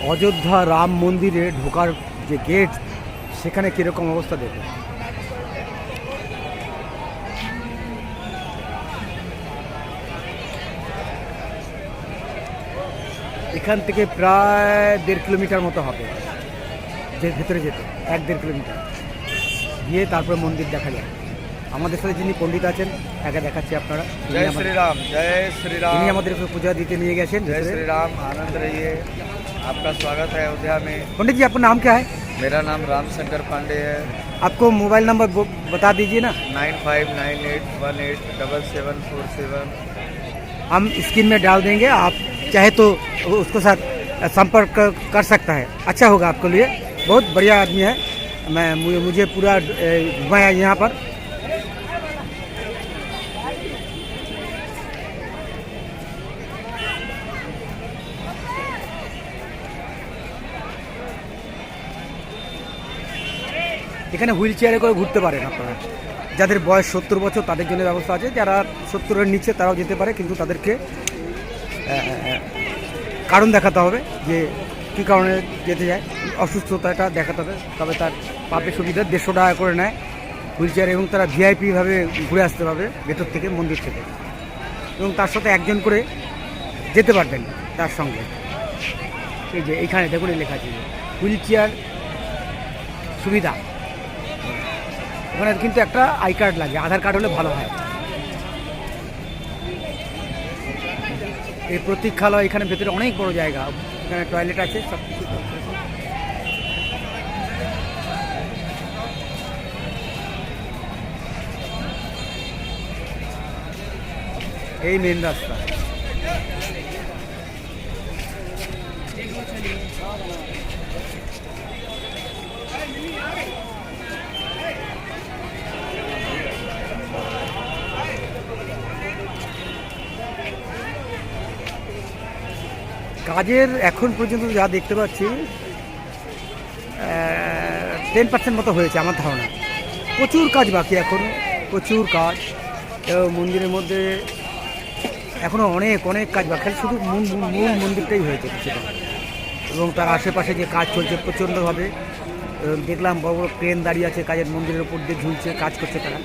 অযোধ্যা রাম মন্দিরে ঢোকার যে গেট সেখানে কীরকম অবস্থা দেখুন। এখান থেকে প্রায় 1.5 কিলোমিটার মতো হবে যে ভেতরে যেতে, 1-1.5 কিলোমিটার গিয়ে তারপরে মন্দির দেখা যায়। আমাদের সাথে যিনি পণ্ডিত আছেন তাকে দেখাচ্ছি আপনারা। जय श्री राम, जय श्री राम। তিনি আমাদের পূজা দিতে নিয়ে গেছেন। जय श्री राम, आनंद रहिए। आपका स्वागत है अयोध्या में। पंडित जी आपका नाम क्या है? मेरा नाम राम शंकर पांडे है। आपको मोबाइल नंबर बता दीजिए ना। 9598187747। हम स्क्रीन में डाल देंगे, आप चाहे तो उसके साथ संपर्क कर सकता है। अच्छा होगा आपके लिए। बहुत बढ़िया आदमी है। मुझे पूरा घुमाया यहाँ पर। এখানে হুইল চেয়ারে করে ঘুরতে পারেন আপনারা। যাদের বয়স 70 বছর তাদের জন্য ব্যবস্থা আছে। যারা 70-এর নিচে তারাও যেতে পারে, কিন্তু তাদেরকে কারণ দেখাতে হবে যে কী কারণে যেতে যায়, অসুস্থতাটা দেখাতে হবে। তবে তার পাবে সুবিধা 150 টাকা করে নেয় হুইল চেয়ার, এবং তারা ভিআইপিভাবে ঘুরে আসতে পারবে ভেতর থেকে, মন্দির থেকে। এবং তার সাথে একজন করে যেতে পারবেন তার সঙ্গে। এই যে এইখানে দেখুন লেখা আছে হুইল চেয়ার সুবিধা। ওখানে কিন্তু একটা আই কার্ড লাগে, আধার কার্ড হলে ভালো হয়। এই প্রতীক্ষালয়, এখানে ভেতরে অনেক বড় জায়গা, এখানে টয়লেট আছে, সব কিছু। এই মেন রাস্তা। কাজের এখন পর্যন্ত যা দেখতে পাচ্ছি 10% মতো হয়েছে আমার ধারণা। প্রচুর কাজ বাকি এখনও, প্রচুর কাজ। মন্দিরের মধ্যে এখনও অনেক অনেক কাজ বাকি, শুধু মূল মন্দিরটাই হয়েছে কিছুটা। এবং তার আশেপাশে যে কাজ চলছে প্রচণ্ডভাবে। দেখলাম বড় বড় ক্রেন দাঁড়িয়ে আছে, কাজের মন্দিরের উপর দিয়ে ঝুলছে, কাজ করছে তারা।